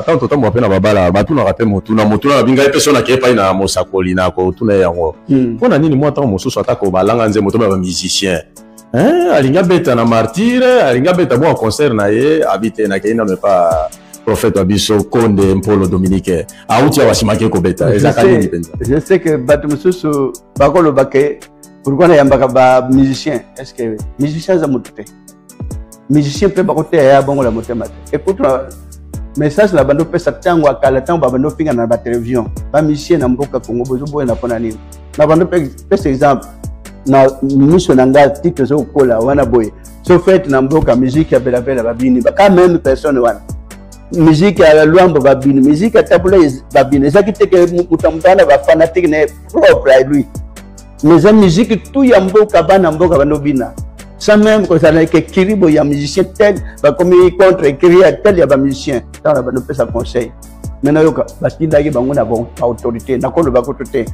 tanto tambo apena babala batuna rape motuna motuna binga epesona ke pa ina mosakoli na ko tuna yango pona nini moi tango mosusu atako balanga nze moto ba musicien alinga beta na martyre alinga beta bon concert na ye habite na ke ina me pas prophète abiso konde mpolo dominique auti awashimake ko beta ezakali ni penza je sais que batu mosusu bakolo bake pourquoi na yambaka ba musicien est-ce que musicien za motute musicien pe bakote ya bongo la motema écoute message la bando pesa tango akala tango bando finga na ba télévision ba musicien na mboka Congo bozo boye na pona nini na bando pesa exemple na mission nanga titre zo kola wana boye so fait na mboka musique ya bela bela babini ba quand même personne wana musique ya luambo babini musique ya tabula babini ezaki teke mutamutana ba fanatique ne propre à lui mais la musique tout ya mboka bana mboka bando bina sans même que ça n'est que kiribo ya musicien tel va comme contre écrire tel ya ba musicien dans la bande pesa conseil maintenant yoka batinda ki bango na bon autorité na ko ba ko toté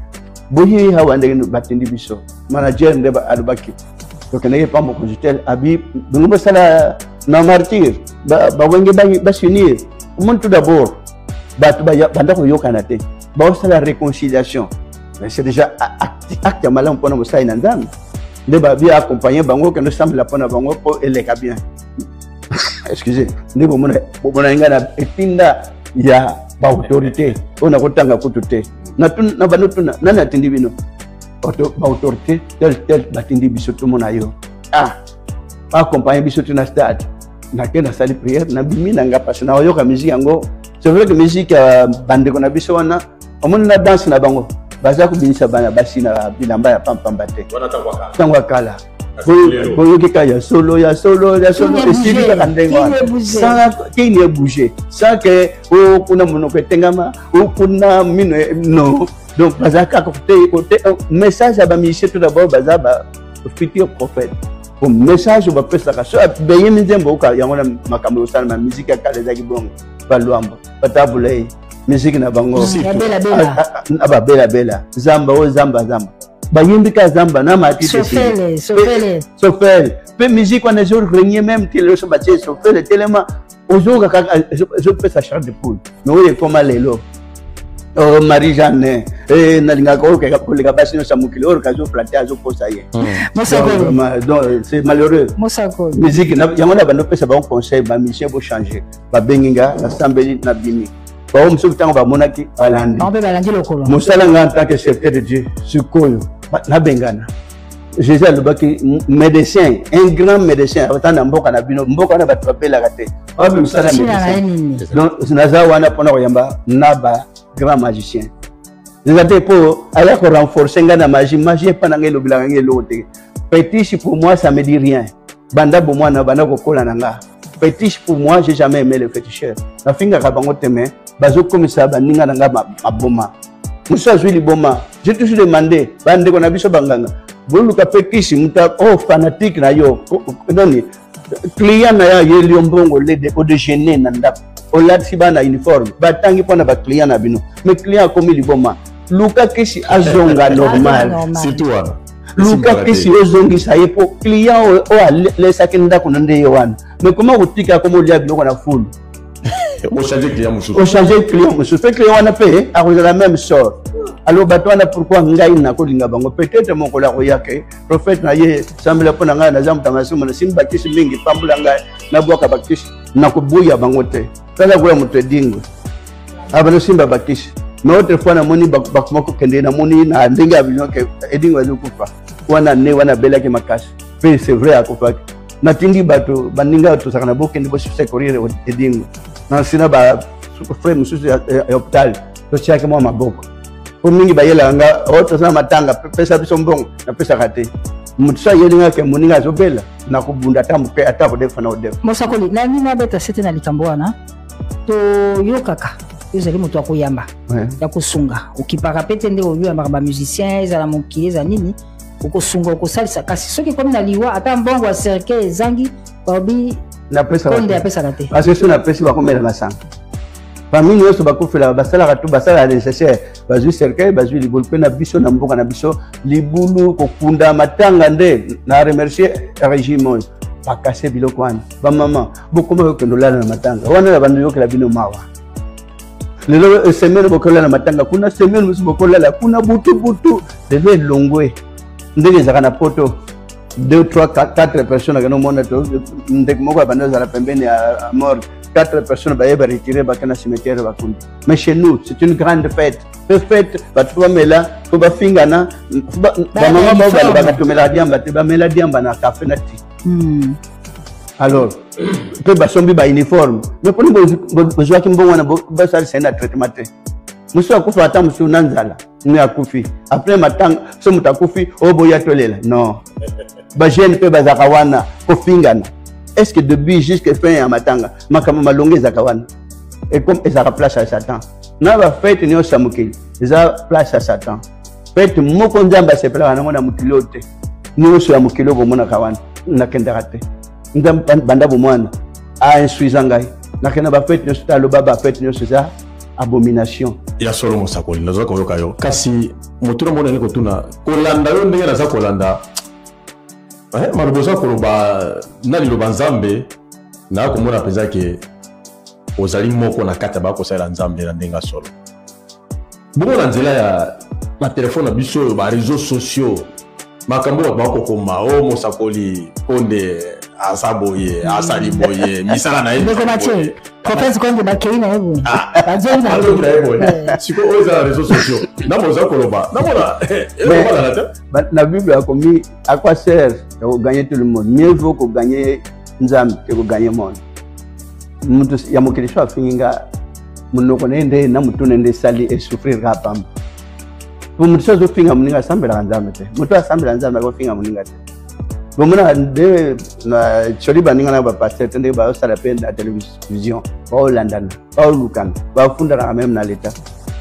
boyi ha wande batindi biso manager ndeba alubaki donc na pas mon conjugal abi bango sala na martyr ba wenge ba s'unir monde tout d'abord banda ko yoka na té ba sala réconciliation mais c'est déjà acte malin pour nous ça inandam de bien accompagner bango que nous semble la pona bango pour elle est bien excusez ni bon mona ngana etinda ya ba autorité on a kotanga kutute na banotuna na tindi bino ba autorité tel batindi biso tout mona yo accompagner biso na stade na kena sali prière na bimi na nga parce na yo ka musique yango c'est vrai que musique bande ko na biso wana on na danse na bango baza kubinisa bana basi na bilamba ya pampambate tangwa kala boyoki ka ya solo esili ka ndengo sans qu'il ait bougé sans que o kuna monoko etengama o kuna mino non donc baza ka côté message ba musicien tout d'abord baza ba futur prophète pour message ba pesa ka so beye minzembo ka yango na makambo sana ma musique ya kala zaki bongo ba luambo batabulei musique na bango aba bela zamba bayindika zamba na mati sofele pe musique on est jour régner même qu'il se battait sofele tellement ozoka je peux sa charge de poule mais oui comment lelo Marie Jeanne na linga ko ka ko linga basi no samukile or ka zo planter azo posa ye donc c'est malheureux musique na yango na bando pesa ba conseil ba musicien bo changer ba benginga na sambeli na bini ba o musu tango ba monaki alandi on peut balandi lokolo musala nga tant que chef de Dieu sukoyo na bengana Jésus le baki médecin un grand médecin atana mboka na bino mboka na batu bapela kate ba musala médecin donc naza wana pona ko yamba na ba grand magicien les até pour aller ko renforcer ngana magie pas na ngelo bilanga ngelo te fétiche pour moi ça me dit rien banda bo moi na banda ko kola nanga fétiche pour moi j'ai jamais aimé le féticheur na finga ka bango teme bazo comme ça baninga nanga maboma musa zuli boma j'ai toujours demandé bande ko na biso banganga boluka fétiche muta fanatique na yo doni client na ya yeli mbongo le de déjeuner na ndako ola sibana uniforme batangi pona ba client na bino mais client comme liboma luka kisi azonga normal c'est toi luka kisi ozongi sa yepo client le sakinda kunande yowana mais comment utika comme lia biloko na full au changer client musu fait client wana pe a la même sort alors batwana pourquoi ngai na ko linga bango peut-être mon kola ko yake prophète na ye sambela pona ngai na zamu tangasumo na simba kisi mingi pambula ngai na boka bakisi na ko buya bango te kala ko mutu dingo abano simba bakisi mais autrefois na moni bakmako kende na moni na ndinga biloko ke edingo ezokufa wana ne wana bela ke makasi pe c'est vrai akufa na tindi bato baninga to sakana bokende bo secourir edingo na sina ba frère mususu hôpital to chake mo maboko pour mingi bayela nga autre sa matanga pesa biso mbongo na pesa kate mutsa yelinga ke moninga zobela na kubunda tamu pe ata ko defa na odefa mosakoli na nina beta sete na likambo wana to yokaka ezali moto akoyamba ya kosunga okipaka pete nde oyamba ba musicien ezala mokili za nini okosunga okosalisa kasi soki komi na liwa ata mbongo ya cercle ezangi babi na pesa konde ya pesa kate parce que so na pesa bakomela masanga famille yoso bakofela basala katu basala nécessaire bazui cercle bazui libulu pe na biso na mboka na biso libulu kokunda matanga nde na remercier régime bakase biloko wana ba mama bokoma yokendo lala na matanga wana na bandu yokela bino mawa lelo semaine bokola na matanga kuna semaine musu bokola la kuna butu deve longwe ndenge zaka na poto 2 3 4 personnes que nous mona to ndek moko banda za la pembeni à mort 4 personnes ba yeba retirer ba kana cimetière ba kundi mais chez nous c'est une grande fête ba tuwa mela ko ba fingana ba mama ba tumela diamba te ba mela diamba na café na ti alors pe ba sombi ba uniforme mais pour bo joa ki mbongo na ba sali sena traitement te musu akufa ata musu nanzala ni akufi après matanga so mutakufi oboya tolela non ba jeune pe ba zakawana ko fingana est-ce que depuis jusqu'à fin ya matanga makama malonge zakawana et comme ezaka place à Satan na ba fête ni osamukeli eza place à Satan fête moko nzamba sepela na mona mutilote ni oso ya mukilo bomona kawana na kendaka te nzamba banda bomwana a insuizangai na kena ba fête ni osalo baba fête ni osa abomination ya solo mosakoli nazo ko yokayo kasi motuna mona ni kotuna kolanda yo ndenge naza kolanda maluboza koloba na liloba nzambe na komona peza ke ozali moko na kata ba kosala nzambe na ndenga solo bongo na nzela ya ba telefone biso ba réseaux sociaux makambo ba ko koma o mosakoli konde asaboye asaliboye misala na yebo mache professeur konde bakeina yebo bazona yebo siko oza réseaux sociaux na moza koloba na mona na Bible a commis à quoi sert de gagner tout le monde mieux vaut que gagner nzambe que gagner monde mutu ya mokilisho afinga munoko nende na mutu nende sali et souffrir rapam pour mutu so finga muninga sambela nzambe te mutu asambela nzambe ko finga muninga te bomona de na choli baninga na ba pasteur tende ba sala peine à télévision ba holandana ba lukana ba fundara même na l'état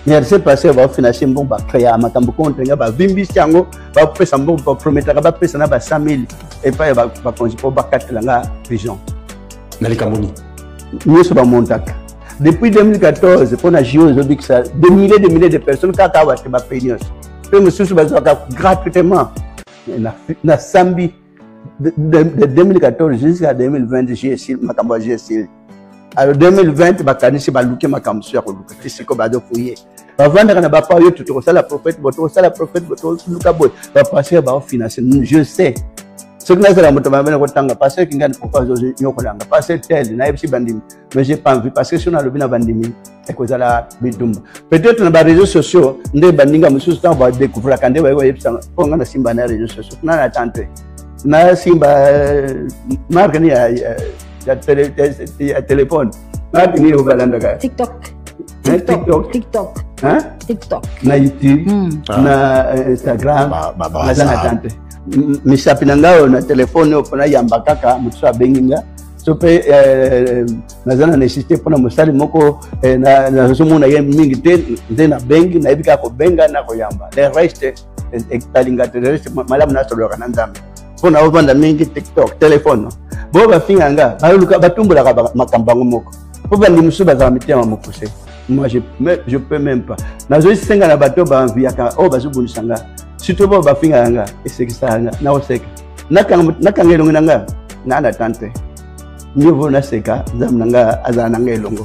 merci passer va financer bon ba créer makambo contre nga ba vimbisi yango ba pesa mbongo ba promettre ba pesa na ba 100,000 et pas ba konji po ba katela nga prison na likamoni nous ba montaka depuis 2014 pour na JO Zobiksa des milliers de personnes kaka wa te ba penios pe mususu ba zaka gratuitement na sambi de 2014 jusqu'à 2020 GSL makambo GSL alors 2020 bakanisi baluke makambo ya koluka tisiko bado fouiller bavanda na bapa yo tout ça la prophète boto luka boy ba passer ba financer je sais ce que nous avons demandé ko tanga passer kinga pourquoi yo kolanga passer tel na yebisi bandimi mais j'ai pas envie parce que si on a le bina bandimi et que ça la bidumba peut-être na ba réseaux sociaux nde bandinga mususu ta ba découvrir kande ba yebisa ko ngana simba na réseaux sociaux na na tante na simba marque ni ya téléphone ni au balanda ka TikTok hein TikTok na YouTube na Instagram na na tante misapi nangao na telefone opona yamba kaka mutu abenginga so pe nazana nécessité pona musali moko na somona ye mingi te na bengi na ibika ko benga na ko yamba le reste talinga te reste malamu na solo kana nzambe pona ovanda mingi TikTok telefone bo ba finganga baluka batumbula ka makambango moko po bandi musuba za mitema mokuse moi je peux même pas nazo isenga na bato ba enviaka o bazubunisa surtout ba finganga esekisanga na oseka nakanga elongo nanga na na tante niveau na seka zamnanga azana ngelongo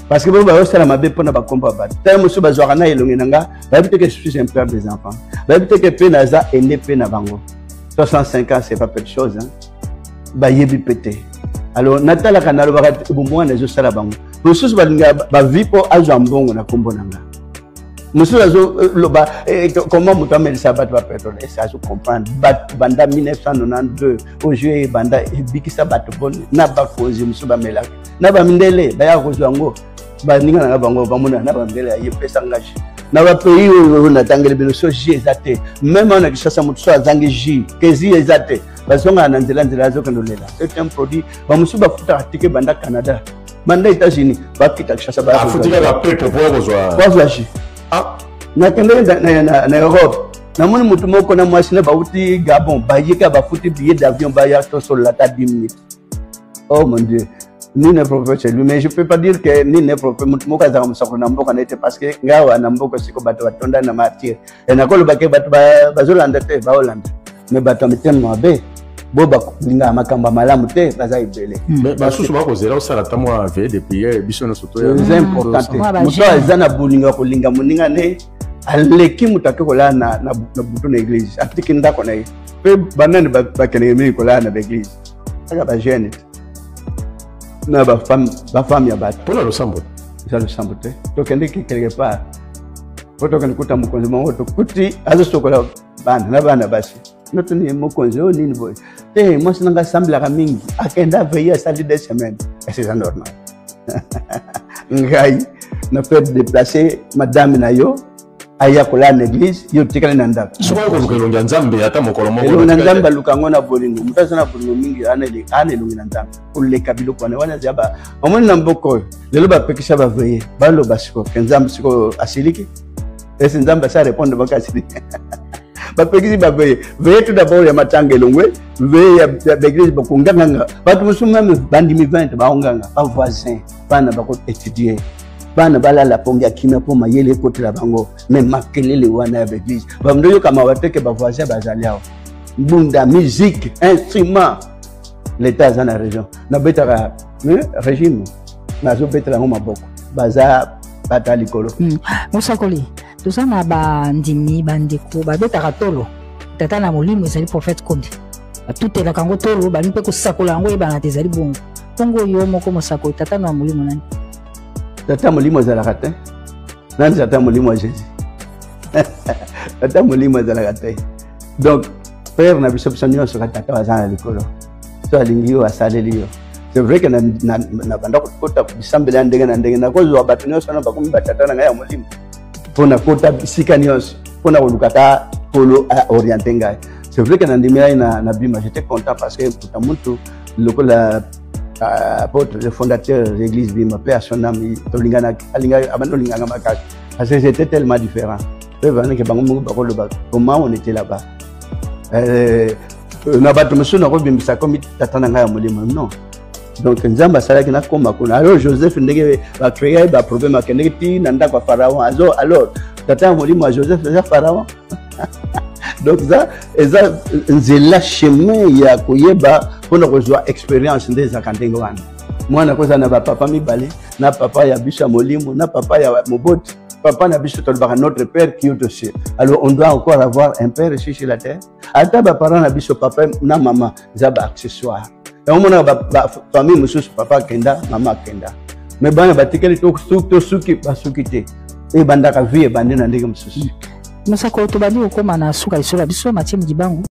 parce que bo ba osala mabe pona ba komba ba tellement musuba zwaka na elongo nanga ba bite que je suis un père des enfants ba bite que pe naza ene pe na bango 65 ans c'est pas peu de chose hein ba yebi pété alors natala kana lo ba bomwa na zo sala bango mususu balinga ba vipo azambongo na kombo nanga mususu loba comment mutameli sabat ba pétrole et ça je comprendre banda 1992 au juillet banda bikisa bato bon na ba kozi mususu ba melaka na ba mindele ba ya kozwango ba ninga na bango ba mona na ba mindele ya pesa ngaji na ba pays où na tangele bino so ji ezate même on a que ça mutu azangi ji kezi ezate bazonga na nzela zo kandolela c'est un produit ba mususu ba futa atike banda Canada banda États-Unis ba kita kishasa ba afutika ba pepe kwa ji na kende na Europe na moni mutu moko na mwasi na bauti Gabon ba yika ba futi billet d'avion ba ya to sur la table 10 minutes oh mon Dieu ni ne prophète chez lui mais je peux pas dire que ni ne prophète mutu moko za musako na mboka na parce que ngawa na mboka siko bato batonda na martyr et na kolo ba ke bato ba zolanda te ba Hollande mais bato mitema mabe bo balinga makamba malamu te baza ibele basusu bakozela osala ta mwa veille de prière biso nyonso toya c'est important te moto aza na bolinga kolinga moninga ne aleki moto ake kolala na butu na église atiki ndako na ye mpe banani bakendeke mingi kolala na baéglise aka bagene te na bafame ya bato mpona losambo eza losambo te tokendeki quelque part po tokende kuta mokonzi mongo tokuti azosokola bana na bana basi notuni mokonzi oyo nini boye te mwasi nanga asambelaka mingi akende aveille asali 2 semaines eza normal ngai na peut déplacer madame na yo aya kolala na église yo tikali na ndako soki okoluka elongi ya nzambe ata mokolo moko elongi na nzambe aluka yango na bolingo moto aza na bolingo mingi ana elongi na nzambe koleka biloko wana eza ba omoni na mboka oyo lelo bapekisa baveye baloba siko ke nzambe siko asiliki esi nzambe asa répondre baka asiliki bapekisi baveye veye tout d'abord ya matanga elongwe veye ya baéglise bakonganganga bato mosusu meme bandimi 20 baonganga bavoisin bana bakoétudier bana balala pongi akimia mpo mayele ekotela bango me makelele wana ya baéglise bamdo yokama bateke bavoisin bazali awa mbunda musique instrument l'état aza na région nabetaka régime nazobetela yango maboko baza bata likolo mosakoli toza na bandimi bandeko babetaka tolo tata na molimo ezali prophète Konde batutelaka yango tolo bali mpe kosakola yango oyebana te ezali bongo bongo yo moko mosakoli tata na molimo nani tata molimo azalaka te nani tata molimo ya jésus tata molimo azalaka te donc père na biso nyonso ka tata baza na likolo so alingi yo asaleli yo c'est vrai que na banda kota bisambela ya ndenge na ndenge nakozwa bato nyonso na bakomi batata na ngai ya molimo mpona kota bisika nyonso mpona koluka ta polo oriente ngai c'est vrai que nandimi ngai na bima j'étais content parce que puta mutu lokola apôtre le fondateur de l'église bima paix à son âme tolingana alinga abando linganga makasi parce que c'était tellement différent pe bana ke bango bakoloba comment on était là-bas na bato mosusu nakobimbisa komi tata na ngai ya molimo non donc nzambe asalaki nakoma kuna alors Joseph ndenge bacréa baproblème akendeki ti na ndako ya pharaon alors tata ya molimo ya Joseph eza pharaon donc eza nzela chemin ya koyeba mpona kozwa expérience nde ezalaka ndenge wana mwana koza na bapapa mibale na papa ya biso ya molimo na papa ya moboti papa na biso tolobaka notre père qui est aux cieux alors on doit encore avoir un père ici sur la terre ata baparent na biso papa na mama eza baaccessoire yango mona bafamille mosusu papa akenda mama akenda me bana batikeli tosuki basuki te ebandaka vie ebande na ndenge mosusu mosako tobandi kokóma na suka lisolo ya biso Mathieu Mudibangu